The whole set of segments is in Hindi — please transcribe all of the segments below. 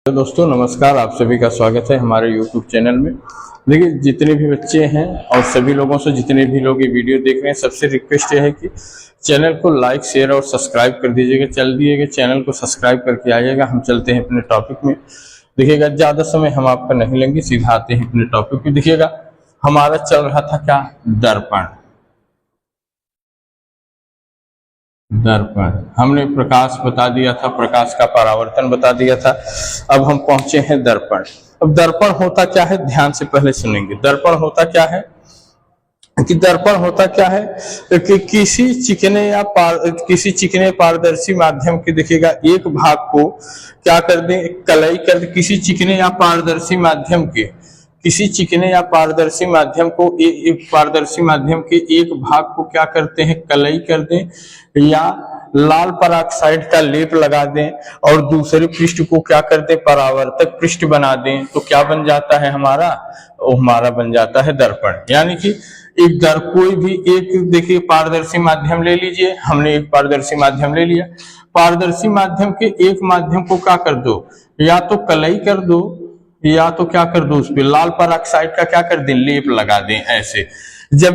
दोस्तों नमस्कार, आप सभी का स्वागत है हमारे YouTube चैनल में। देखिए, जितने भी बच्चे हैं और सभी लोगों से जितने भी लोग ये वीडियो देख रहे हैं, सबसे रिक्वेस्ट ये है कि चैनल को लाइक, शेयर और सब्सक्राइब कर दीजिएगा। चैनल को सब्सक्राइब करके आइएगा। हम चलते हैं अपने टॉपिक में। देखिएगा, ज़्यादा समय हम आपका नहीं लेंगे, सीधा आते हैं अपने टॉपिक में। देखिएगा, हमारा चल रहा था क्या? दर्पण। हमने प्रकाश बता दिया था, प्रकाश का परावर्तन बता दिया था। अब हम पहुंचे हैं दर्पण। अब दर्पण होता क्या है, ध्यान से पहले सुनेंगे। दर्पण होता क्या है कि किसी चिकने पारदर्शी माध्यम के, देखिएगा, एक भाग को क्या कर दें, कलई कर दें। किसी चिकने या पारदर्शी माध्यम के एक पारदर्शी माध्यम के एक भाग को क्या करते हैं, कलई कर दें या लाल पराक्साइड का लेप लगा दें और दूसरे पृष्ठ को क्या कर दें, परावर्तक पृष्ठ बना दें, तो क्या बन जाता है हमारा बन जाता है दर्पण। यानी कि कोई भी एक, देखिए, पारदर्शी माध्यम ले लीजिए। हमने एक पारदर्शी माध्यम ले लिया। पारदर्शी माध्यम के एक माध्यम को क्या कर दो, या तो कलई कर दो या तो क्या कर दो, उस पर लाल पराक्साइड का क्या कर दें, लेप लगा दें। ऐसे जब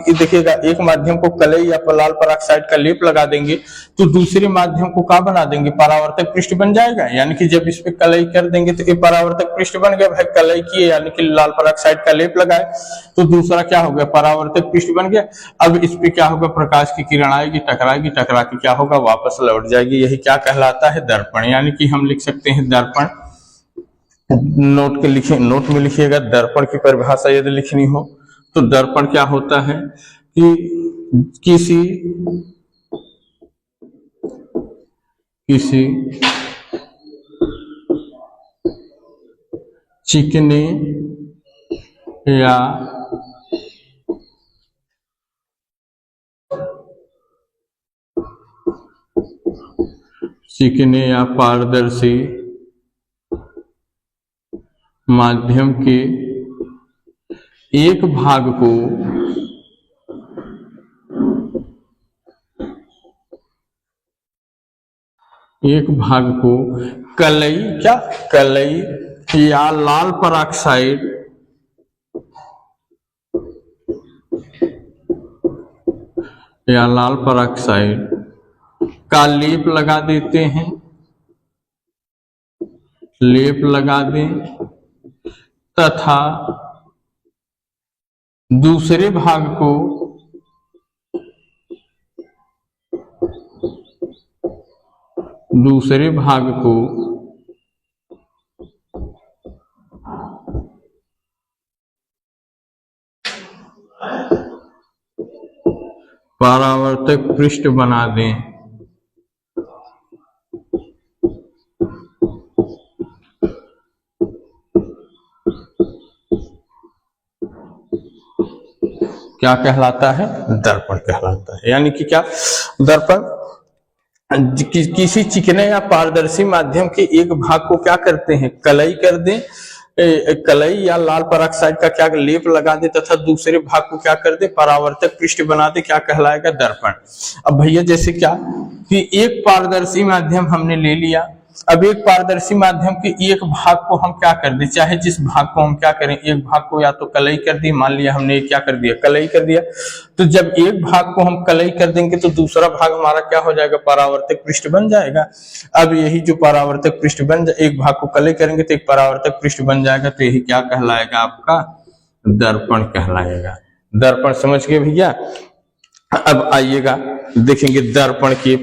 देखिएगा, एक माध्यम को कलई या लाल पराक्साइड का लेप लगा देंगे तो दूसरे माध्यम को क्या बना देंगे, परावर्तक पृष्ठ बन जाएगा। यानी कि जब इस पे कलई कर देंगे तो ये परावर्तक पृष्ठ बन गया। भाई, कलई किए यानी कि लाल पराक्साइड का लेप लगाए तो दूसरा क्या हो गया, परावर्तक पृष्ठ बन गया। अब इस पे क्या होगा, प्रकाश की किरण आएगी, टकराएगी, टकरा के क्या होगा, वापस लौट जाएगी। यही क्या कहलाता है, दर्पण। यानी कि हम लिख सकते हैं दर्पण। नोट में लिखिएगा, दर्पण की परिभाषा यदि लिखनी हो तो दर्पण क्या होता है कि किसी चिकने या पारदर्शी माध्यम के एक भाग को कलई या लाल पराक्साइड का लेप लगा देते हैं, लेप लगा दें तथा दूसरे भाग को परावर्तक पृष्ठ बना दें। क्या कहलाता है, दर्पण कहलाता है। यानी कि क्या, दर्पण किसी चिकने या पारदर्शी माध्यम के एक भाग को क्या करते हैं, कलई कर दें, कलई या लाल पराक्साइड का क्या लेप लगा दे तथा दूसरे भाग को क्या कर दे, परावर्तक पृष्ठ बना दे। क्या कहलाएगा, दर्पण। अब भैया, जैसे क्या कि एक पारदर्शी माध्यम हमने ले लिया। अब एक पारदर्शी माध्यम के एक भाग को हम क्या कर दे, चाहे जिस भाग को हम क्या करें, एक भाग को या तो कलई कर दी, मान लिया हमने क्या कर दिया, कलई कर दिया। तो जब एक भाग को हम कलई कर देंगे तो दूसरा भाग हमारा क्या हो जाएगा, परावर्तक पृष्ठ बन जाएगा। अब यही जो परावर्तक पृष्ठ एक भाग को कलई करेंगे तो एक परावर्तक पृष्ठ बन जाएगा। तो यही क्या कहलाएगा, आपका दर्पण कहलाएगा। दर्पण समझ गए भैया। अब आइएगा, देखेंगे दर्पण के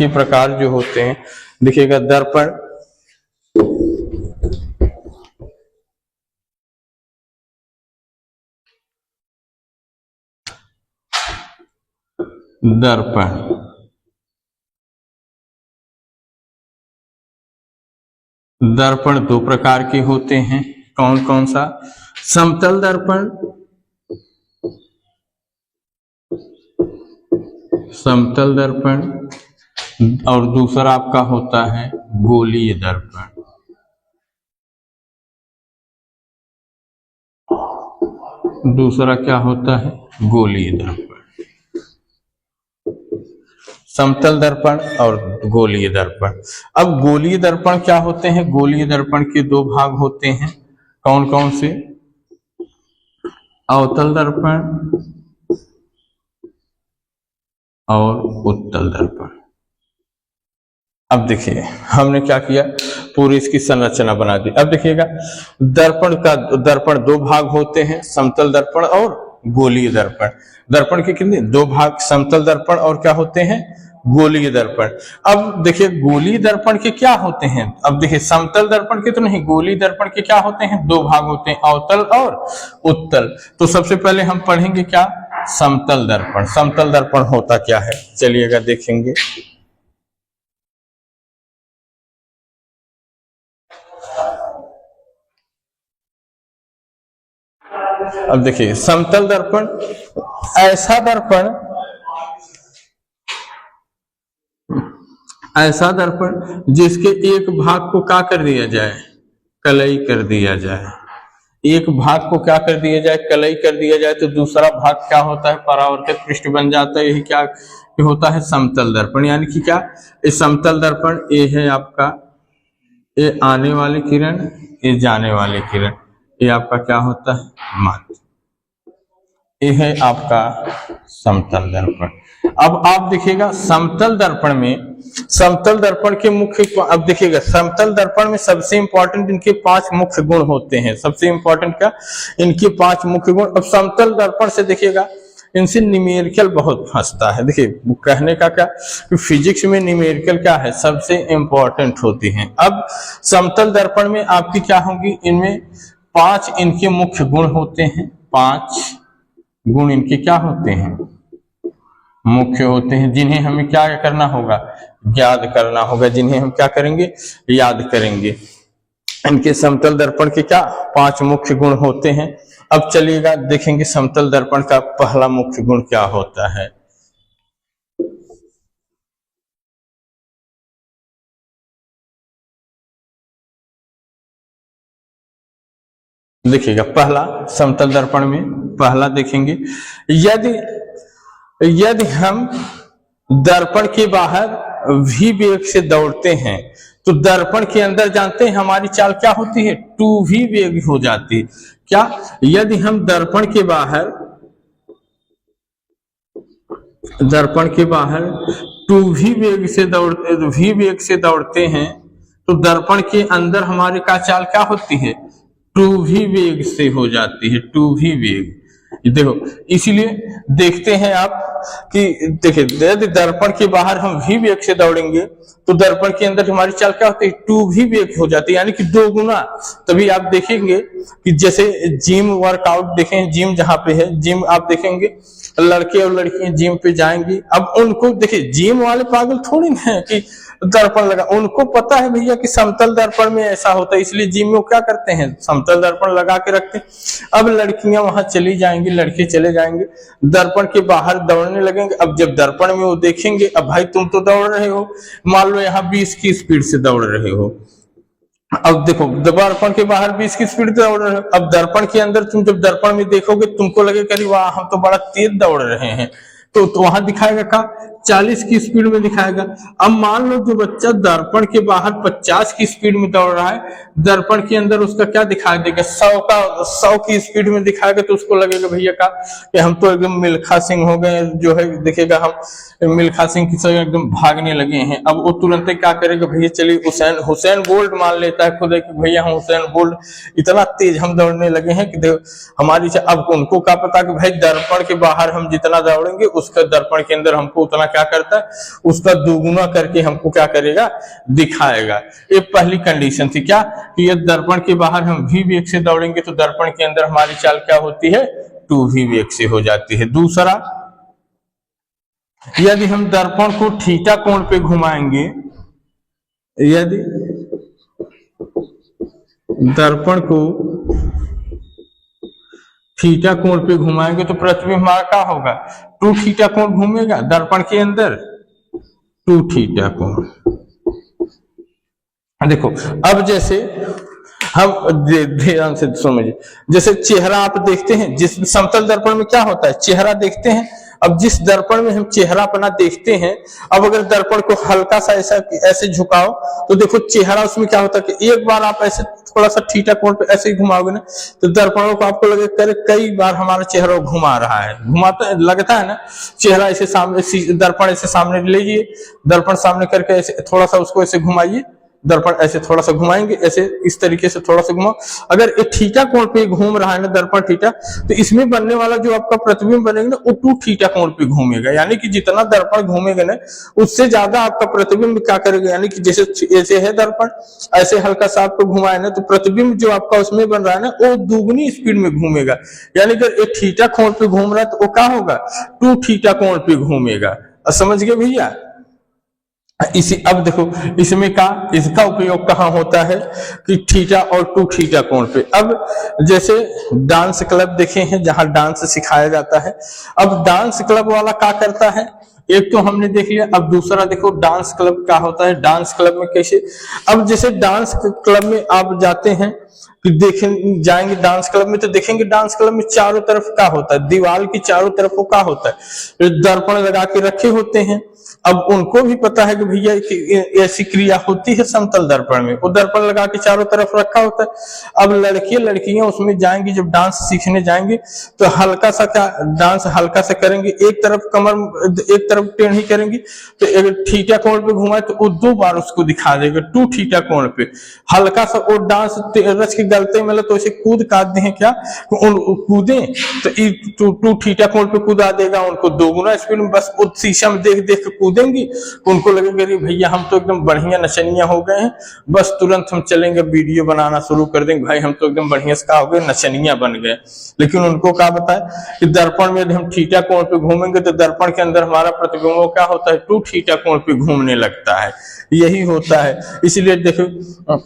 प्रकार जो होते हैं। देखिएगा, दर्पण दर्पण दो प्रकार के होते हैं। कौन कौन सा? समतल दर्पण, और दूसरा आपका होता है गोलीय दर्पण। दूसरा क्या होता है, गोलीय दर्पण। समतल दर्पण और गोलीय दर्पण। अब गोलीय दर्पण क्या होते हैं? गोलीय दर्पण के दो भाग होते हैं, कौन कौन से? अवतल दर्पण और उत्तल दर्पण। अब देखिए हमने क्या किया, पूरी इसकी संरचना बना दी। अब देखिएगा दर्पण दो भाग होते हैं, समतल दर्पण और गोलीय दर्पण। दर्पण के कितने? दो भाग, समतल दर्पण और क्या होते हैं? गोलीय दर्पण। अब देखिए गोलीय दर्पण के क्या होते हैं? अब देखिए समतल दर्पण के तो नहीं, गोलीय दर्पण के क्या होते हैं? दो भाग होते हैं, अवतल और उत्तल। तो सबसे पहले हम पढ़ेंगे क्या? समतल दर्पण। समतल दर्पण होता क्या है, चलिएगा देखेंगे। अब देखिए समतल दर्पण ऐसा दर्पण जिसके एक भाग को क्या कर दिया जाए? कलई कर दिया जाए। एक भाग को क्या कर दिया जाए? कलई कर दिया जाए, तो दूसरा भाग क्या होता है? परावर्तक पृष्ठ बन जाता है। यही क्या होता है? समतल दर्पण। यानी कि क्या, इस समतल दर्पण ये है आपका, ये आने वाली किरण, ये जाने वाली किरण, ये आपका क्या होता है? माध्य। ये है आपका समतल दर्पण। अब आप देखिएगा समतल दर्पण के मुख्य, अब देखिएगा समतल दर्पण में सबसे इंपॉर्टेंट इनके 5 मुख्य गुण होते हैं। सबसे इंपॉर्टेंट क्या? इनके 5 मुख्य गुण। अब समतल दर्पण से देखिएगा इनसे न्यूमेरिकल बहुत फंसता है। देखिए कहने का क्या, फिजिक्स में न्यूमेरिकल क्या है? सबसे इंपॉर्टेंट होती है। अब समतल दर्पण में आपकी क्या होंगी? इनमें 5 इनके मुख्य गुण होते हैं। 5 गुण इनके क्या होते हैं? मुख्य होते हैं, जिन्हें हमें क्या करना होगा? याद करना होगा। जिन्हें हम क्या करेंगे? याद करेंगे। इनके समतल दर्पण के क्या 5 मुख्य गुण होते हैं। अब चलिएगा देखेंगे समतल दर्पण का पहला मुख्य गुण क्या होता है। देखिएगा पहला, समतल दर्पण में पहला देखेंगे, यदि हम दर्पण के बाहर v वेग से दौड़ते हैं तो दर्पण के अंदर जानते हैं हमारी चाल क्या होती है? 2v वेग हो जाती है। क्या? यदि हम दर्पण के बाहर 2v वेग से दौड़ते हैं तो दर्पण के अंदर हमारे का चाल क्या होती है? 2v वेग से हो जाती है। 2v वेग, देखो इसीलिए देखते हैं आप कि देखिए यदि दर्पण के बाहर हम v वेग से दौड़ेंगे तो दर्पण के अंदर हमारी चाल क्या होती है? 2v वेग हो जाती है, यानी कि 2 गुना। तभी आप देखेंगे कि जैसे जिम वर्कआउट देखें, जिम जहां पे है, जिम आप देखेंगे लड़के और लड़कियां जिम पे जाएंगी। अब उनको देखिए, जिम वाले पागल थोड़ी ना है कि दर्पण लगा, उनको पता है भैया कि समतल दर्पण में ऐसा होता है, इसलिए जिम में क्या करते हैं? समतल दर्पण लगा के रखते हैं। अब लड़कियां वहां चली जाएंगी, लड़के चले जाएंगे, दर्पण के बाहर दौड़ने लगेंगे। अब जब दर्पण में वो देखेंगे, अब भाई तुम तो दौड़ रहे हो, मान लो यहाँ 20 की स्पीड से दौड़ रहे हो। अब देखो दर्पण के बाहर 20 की स्पीड से दौड़ रहे हो, अब दर्पण के अंदर तुम जब दर्पण में देखोगे तुमको लगेगा कि वाह हम तो बड़ा तेज दौड़ रहे हैं, तो वहां दिखाएगा का 40 की स्पीड में दिखाएगा। अब मान लो जो बच्चा दर्पण के बाहर 50 की स्पीड में दौड़ रहा है, दर्पण के अंदर उसका क्या दिखाई देगा? 100 की स्पीड में दिखाएगा, तो उसको लगेगा भैया का कि हम तो एकदम मिल्खा सिंह हो गए, जो है देखेगा हम मिल्खा सिंह की तरह एकदम भागने लगे हैं। अब वो तुरंत क्या करेगा? भैया चलिए हुसैन बोल्ट मान लेता है खुद कि भैया हम हुसैन बोल्ट, इतना तेज हम दौड़ने लगे हैं कि हमारी। अब उनको क्या पता कि भाई दर्पण के बाहर हम जितना दौड़ेंगे उसका दर्पण के अंदर हमको उतना क्या करता है? उसका दोगुना करके हमको क्या करेगा? दिखाएगा। ये पहली कंडीशन थी क्या? कि यदि दर्पण के बाहर हम v वेग से दौड़ेंगे तो दर्पण के अंदर हमारी चाल क्या होती है? 2v वेग से हो जाती है। दूसरा, यदि हम दर्पण को थीटा कोण पे घुमाएंगे, यदि दर्पण को थीटा कोण पे घुमाएंगे तो प्रतिबिंब हमारा क्या होगा? 2 थीटा कोण घूमेगा दर्पण के अंदर, 2 थीटा कोण। देखो अब जैसे हम ध्यान से समझिए, जैसे चेहरा आप देखते हैं, जिस समतल दर्पण में क्या होता है? चेहरा देखते हैं, अब जिस दर्पण में हम चेहरा अपना देखते हैं, अब अगर दर्पण को हल्का सा ऐसा ऐसे झुकाओ तो देखो चेहरा उसमें क्या होता है कि एक बार आप ऐसे थोड़ा सा थीटा कोण पे ऐसे ही घुमाओगे ना तो दर्पणों को आपको लगे करे कई बार हमारा चेहरा घुमा रहा है, घुमाता लगता है ना। चेहरा ऐसे सामने, दर्पण ऐसे सामने लीजिए, दर्पण सामने करके ऐसे थोड़ा सा उसको ऐसे घुमाइए, दर्पण ऐसे थोड़ा सा घुमाएंगे, ऐसे इस तरीके से थोड़ा सा घुमाओ। अगर एक थीटा कोण पे घूम रहा है ना दर्पण थीटा, तो इसमें बनने वाला जो आपका प्रतिबिंब बनेगा ना वो 2 थीटा कोण पे घूमेगा, यानी कि जितना दर्पण घूमेगा ना उससे ज्यादा आपका प्रतिबिंब क्या करेगा, यानी कि जैसे ऐसे है दर्पण, ऐसे हल्का सा आपको घुमाए ना तो प्रतिबिंब जो आपका उसमें बन रहा है ना वो दुगनी स्पीड में घूमेगा। यानी अगर एक थीटा कोण पे घूम रहा है तो वो क्या होगा, 2 थीटा कोण पे घूमेगा। समझ गए भैया। इसी अब देखो इसमें का इसका उपयोग कहाँ होता है कि थीटा और 2 थीटा कोण पे। अब जैसे डांस क्लब देखे हैं जहां डांस सिखाया जाता है, अब डांस क्लब वाला क्या करता है, एक तो हमने देख लिया, अब दूसरा देखो डांस क्लब क्या होता है, डांस क्लब में कैसे। अब जैसे डांस क्लब में आप जाते हैं कि देखें जाएंगे डांस क्लब में तो देखेंगे डांस क्लब में चारों तरफ क्या होता है, दीवार की चारों तरफ को क्या होता है, दर्पण लगा के रखे होते हैं। अब उनको भी पता है कि भैया ऐसी क्रिया होती है समतल दर्पण में, वो दर्पण लगा के चारों तरफ रखा होता है। अब लड़कियां उसमें जाएंगी, जब डांस सीखने जाएंगे तो हल्का सा क्या डांस हल्का सा करेंगे, एक तरफ कमर एक तरफ टेढ़ी करेंगी तो एक थीटा कोण पे घुमाए तो वो 2 बार उसको दिखा देगा 2 थीटा कोण पे। हल्का सा वो डांस रच के गलते में तो ऐसे कूद काटते हैं क्या, कूदे तो 2 थीटा कोण पे कूदा देगा उनको, दोगुना स्पीड में। बस वो शीशा में देख देख के कूदेंगी तो उनको लगेगा कि भैया हम तो एकदम बढ़िया नचनिया हो गए हैं, बस तुरंत हम चलेंगे वीडियो बनाना शुरू कर देंगे, भाई हम तो एकदम बढ़िया से हो गए नचनिया बन गए। लेकिन उनको क्या बताए कि दर्पण में यदि हम थीटा कोण पे घूमेंगे तो दर्पण के अंदर हमारा प्रतिबिंब क्या होता है, 2 थीटा कोण पे घूमने लगता है। यही होता है। इसलिए देखो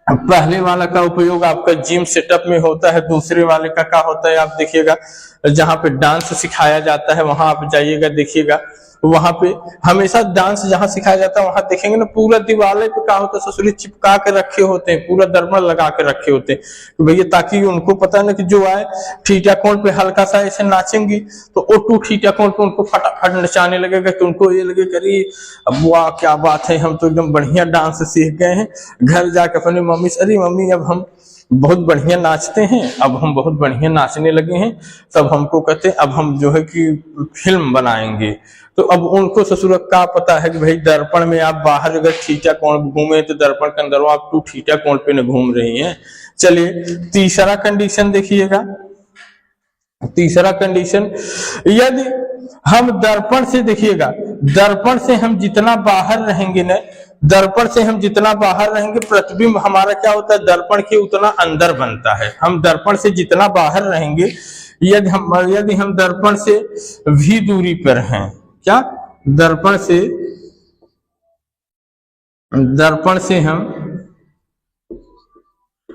पहले वाला का उपयोग आपका जिम सेटअप में होता है, दूसरे वाले का क्या होता है आप देखिएगा जहां पे डांस सिखाया जाता है वहां आप जाइएगा देखिएगा, वहां पे हमेशा डांस जहां सिखाया जाता है वहां देखेंगे ना पूरा दीवारे पे क्या होता है ससुरी चिपका के रखे होते हैं, पूरा दर्पण लगा के रखे होते हैं तो भैया ताकि उनको पता है ना कि जो आए थीटा कोण पे हल्का सा ऐसे नाचेंगी तो वो 2 थीटा कोण पे उनको फटाफट नचाने लगेगा तो उनको ये लगेगा अरे अब वाह क्या बात है, हम तो एकदम बढ़िया डांस सीख गए हैं। घर जाकर अपनी मम्मी से अरे मम्मी अब हम बहुत बढ़िया नाचते हैं, अब हम बहुत बढ़िया नाचने लगे हैं, तब हमको कहते हैं अब हम जो है कि फिल्म बनाएंगे। तो अब उनको ससुर का पता है कि भाई दर्पण में आप बाहर अगर थीटा कोण घूमे तो दर्पण के अंदर आप 2 थीटा कोण पे न घूम रही हैं। चलिए तीसरा कंडीशन देखिएगा, तीसरा कंडीशन यदि हम दर्पण से देखिएगा, दर्पण से हम जितना बाहर रहेंगे ना, दर्पण से हम जितना बाहर रहेंगे प्रतिबिंब हमारा क्या होता है दर्पण के उतना अंदर बनता है। हम दर्पण से जितना बाहर रहेंगे यदि हम दर्पण से v दूरी पर हैं, क्या दर्पण से हम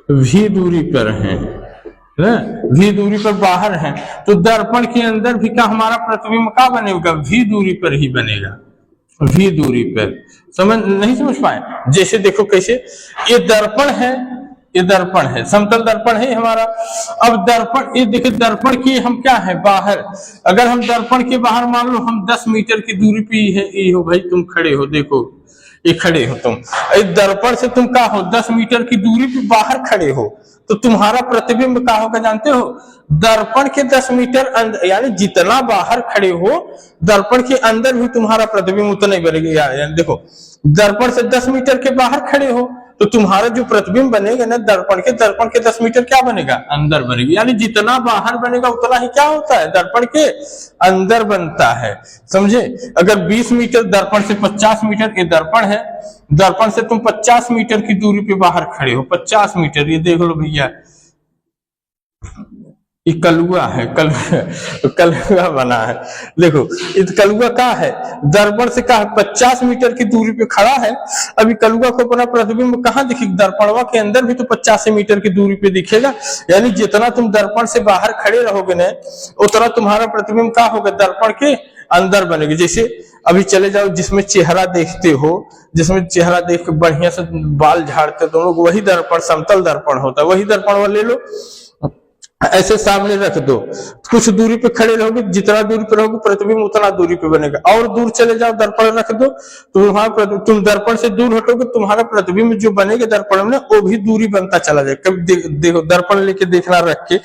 v दूरी पर हैं, v दूरी पर बाहर हैं तो दर्पण के अंदर भी क्या हमारा प्रतिबिंब क्या बनेगा, v दूरी पर ही बनेगा, v दूरी पर। नहीं समझ पाए। जैसे देखो कैसे ये दर्पण है, ये दर्पण है, समतल दर्पण है हमारा। अब दर्पण ये देखिए दर्पण की हम क्या है बाहर, अगर हम दर्पण के बाहर मान लो हम 10 मीटर की दूरी पे है, ये हो भाई तुम खड़े हो, देखो ये खड़े हो तुम, दर्पण से तुम क्या हो 10 मीटर की दूरी पे बाहर खड़े हो तो तुम्हारा प्रतिबिंब क्या होगा जानते हो, दर्पण के 10 मीटर अंदर, यानी जितना बाहर खड़े हो दर्पण के अंदर भी तुम्हारा प्रतिबिंब उतना ही बनेगा। यानी देखो दर्पण से 10 मीटर के बाहर खड़े हो तो तुम्हारा जो प्रतिबिंब बनेगा ना दर्पण के 10 मीटर क्या बनेगा, अंदर बनेगा। यानी जितना बाहर बनेगा उतना ही क्या होता है दर्पण के अंदर बनता है, समझे। अगर 20 मीटर दर्पण से 50 मीटर ये दर्पण है, दर्पण से तुम 50 मीटर की दूरी पे बाहर खड़े हो, 50 मीटर, ये देख लो भैया ये कलुआ है, कलुआ बना है, देखो इस कलुआ का है दर्पण से का 50 मीटर की दूरी पे खड़ा है। अभी कलुआ को अपना प्रतिबिंब कहाँ दिखेगा, दर्पणवा के अंदर भी तो 50 मीटर की दूरी पे दिखेगा। यानी जितना तुम दर्पण से बाहर खड़े रहोगे ना उतना तुम्हारा प्रतिबिंब क्या होगा, दर्पण के अंदर बनेगा। जैसे अभी चले जाओ जिसमें चेहरा देखते हो, जिसमें चेहरा देख के बढ़िया से बाल झाड़ते दोनों, वही दर्पण समतल दर्पण होता है, वही दर्पण ले लो ऐसे सामने रख दो, कुछ दूरी पे खड़े रहोगे, जितना दूरी पे रहोगे प्रतिबिंब उतना दूरी पे बनेगा। और दूर चले जाओ, दर्पण रख दो, तुम दर्पण से दूर हटोगे, तुम्हारा प्रतिबिंब जो बनेगा दर्पण में वो भी दूरी बनता चला जाए। कभी देखो दर्पण लेके देखना, रख के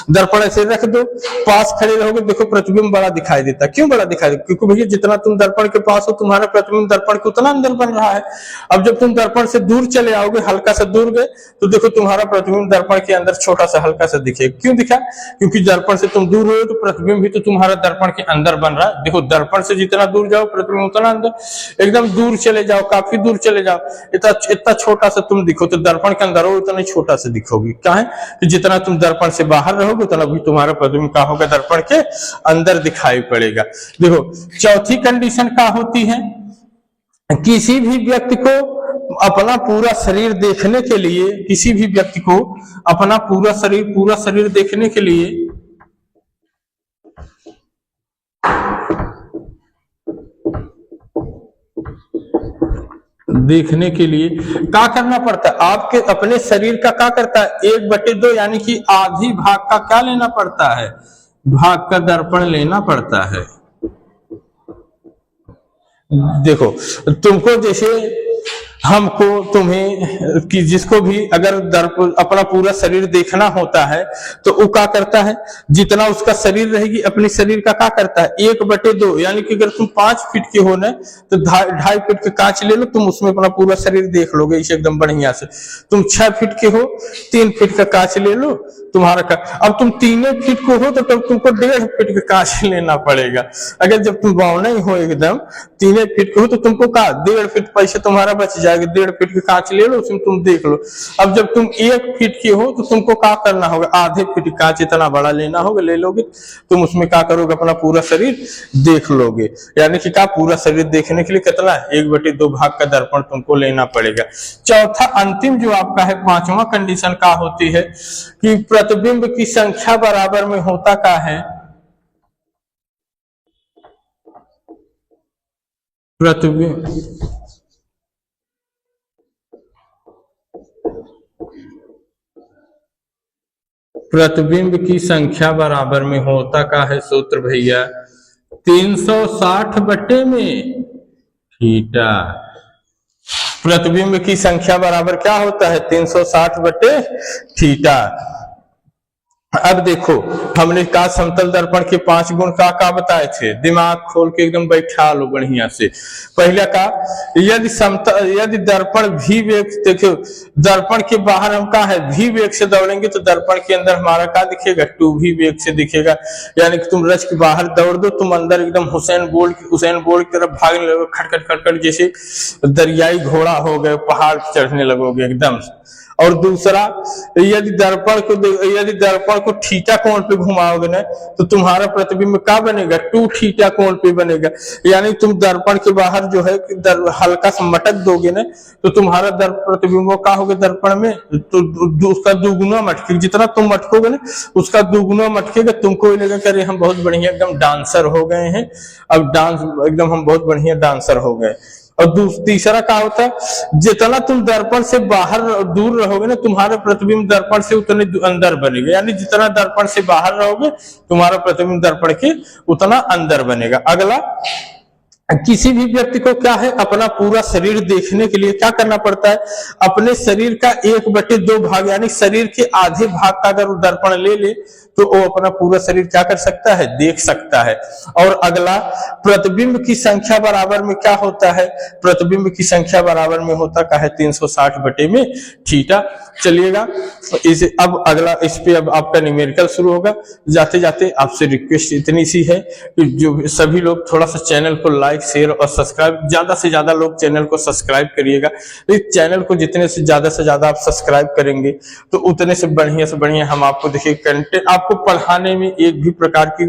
दर्पण ऐसे रख दो, पास खड़े रहोगे, देखो प्रतिबिंब बड़ा दिखाई देता। क्यों बड़ा दिखाई देता? क्योंकि भैया जितना तुम दर्पण के पास हो तुम्हारा प्रतिबिंब दर्पण के उतना अंदर बन रहा है। अब जब तुम दर्पण से दूर चले आओगे, हल्का सा दूर गए, तो देखो तुम्हारा प्रतिबिंब दर्पण के अंदर छोटा सा हल्का सा दिखेगा। क्यों दिखा? क्योंकि दर्पण से तुम दूर हो तो प्रतिबिंब भी तो तुम्हारा दर्पण के अंदर बन रहा है। देखो दर्पण से जितना दूर जाओ प्रतिबिंब उतना अंदर। एकदम दूर चले जाओ, काफी दूर चले जाओ, इतना छोटा सा तुम दिखो, तो दर्पण के अंदर हो उतना छोटा सा दिखोगे। क्या है कि जितना तुम दर्पण से बाहर रहोगे उतना भी तुम्हारा प्रतिबिंब क्या होगा, दर्पण के अंदर दिखाई पड़ेगा। देखो चौथी कंडीशन क्या होती है, किसी भी व्यक्ति को अपना पूरा शरीर देखने के लिए, किसी भी व्यक्ति को अपना पूरा शरीर देखने के लिए क्या करना पड़ता है? आपके अपने शरीर का क्या करता है, 1/2 यानी कि आधी भाग का क्या लेना पड़ता है, भाग का दर्पण लेना पड़ता है। देखो तुमको जैसे हमको, तुम्हें कि जिसको भी अगर अपना पूरा शरीर देखना होता है तो वो क्या करता है, जितना उसका शरीर रहेगी अपने शरीर का क्या करता है, 1/2 यानी कि अगर तुम 5 फीट के हो ना तो 2.5 फीट के कांच ले लो, तुम उसमें अपना पूरा शरीर देख लोगे इसे एकदम बढ़िया से। तुम 6 फीट के हो, 3 फीट का कांच ले लो तुम्हारा का। अब तुम 3 फीट को हो तो तब तुमको 1.5 फीट का कांच लेना पड़ेगा। अगर जब तुम बावना ही हो एकदम 3 फीट के हो तो तुमको का 1.5 फीट पैसे तुम्हारा बच जाएगा। 1.5 फीट के कांच ले लो, उसमें तुम देख लो। अब जब तुम 1 फीट के हो तो तुमको क्या करना होगा, आधे फीट कांच इतना बड़ा लेना होगा, ले लोगे तुम उसमें क्या करोगे, अपना पूरा शरीर देख लोगे। यानी कि क्या पूरा शरीर देखने के लिए कितना 1/2 भाग का दर्पण तुमको लेना पड़ेगा। चौथा अंतिम जो आपका है, 5वां कंडीशन क्या होती है कि प्रतिबिंब की संख्या बराबर में होता क्या है, प्रतिबिंब की संख्या बराबर में होता क्या है सूत्र भैया, 360 बटे में थीटा। प्रतिबिंब की संख्या बराबर क्या होता है, 360 बटे थीटा। अब देखो हमने कहा समतल दर्पण के 5 गुण का बताए थे, दिमाग खोल के एकदम बैठा लो बढ़िया से। पहला का, यदि दर्पण भी वेग, देखो दर्पण के बाहर हम कहा है भी वेग से दौड़ेंगे तो दर्पण के अंदर हमारा क्या दिखेगा, 2 भी वेग से दिखेगा। यानी कि तुम रच के बाहर दौड़ दो, तुम अंदर एकदम हुसैन बोल्ट की तरफ भागने लगोगे, खटखट खटखट जैसे दरियाई घोड़ा हो गए, पहाड़ चढ़ने लगोगे एकदम। और दूसरा, यदि दर्पण को थीटा कोण पे घुमाओगे ना तो तुम्हारा प्रतिबिंब क्या बनेगा, 2 थीटा कोण पे बनेगा। यानी तुम दर्पण के बाहर जो है हल्का सा मटक दोगे ना तो तुम्हारा प्रतिबिंब क्या होगा, दर्पण में तो उसका दुगुना मटकेगा। जितना तुम मटकोगे ना उसका दुगुना मटकेगा। तुमको लगेगा कि अरे हम बहुत बढ़िया एकदम डांसर हो गए हैं, अब डांस एकदम हम बहुत बढ़िया डांसर हो गए। और तीसरा क्या होता है, जितना तुम दर्पण से बाहर दूर रहोगे ना तुम्हारा प्रतिबिंब दर्पण से उतने अंदर बनेगा। यानी जितना दर्पण से बाहर रहोगे तुम्हारा प्रतिबिंब दर्पण के उतना अंदर बनेगा। अगला, किसी भी व्यक्ति को क्या है, अपना पूरा शरीर देखने के लिए क्या करना पड़ता है, अपने शरीर का 1/2 भाग यानी शरीर के आधे भाग का अगर दर्पण ले ले तो वो अपना पूरा शरीर क्या कर सकता है, देख सकता है। और अगला, प्रतिबिंब की संख्या बराबर में क्या होता है, प्रतिबिंब की संख्या बराबर में होता क्या है, 360 बटे में थीटा। चलिएगा इसे अब अगला, इस पे अब आपका न्यूमेरिकल शुरू होगा। जाते जाते आपसे रिक्वेस्ट इतनी सी है कि जो सभी लोग थोड़ा सा चैनल को लाइक शेयर और सब्सक्राइब, ज्यादा से ज्यादा लोग चैनल को सब्सक्राइब करिएगा। इस चैनल को जितने से ज्यादा आप सब्सक्राइब करेंगे तो उतने से बढ़िया हम आपको देखिए कंटेंट, आपको पढ़ाने में एक भी प्रकार की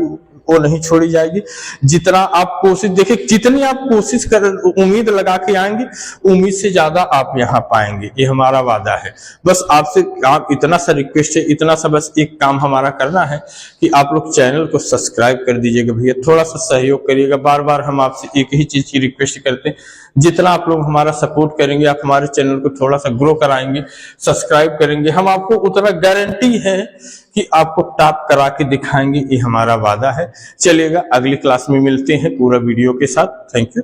वो नहीं छोड़ी जाएगी। जितना आप कोशिश देखिए, जितनी आप कोशिश कर उम्मीद लगा के आएंगे उम्मीद से ज्यादा आप यहाँ पाएंगे, ये हमारा वादा है। बस आपसे आप इतना सा रिक्वेस्ट है, इतना सा बस एक काम हमारा करना है कि आप लोग चैनल को सब्सक्राइब कर दीजिएगा भैया, थोड़ा सा सहयोग करिएगा। बार बार हम आपसे एक ही चीज की रिक्वेस्ट करते हैं, जितना आप लोग हमारा सपोर्ट करेंगे, आप हमारे चैनल को थोड़ा सा ग्रो कराएंगे, सब्सक्राइब करेंगे, हम आपको उतना गारंटी है कि आपको टॉप करा के दिखाएंगे, ये हमारा वादा है। चलिएगा, अगली क्लास में मिलते हैं पूरा वीडियो के साथ। Thank you.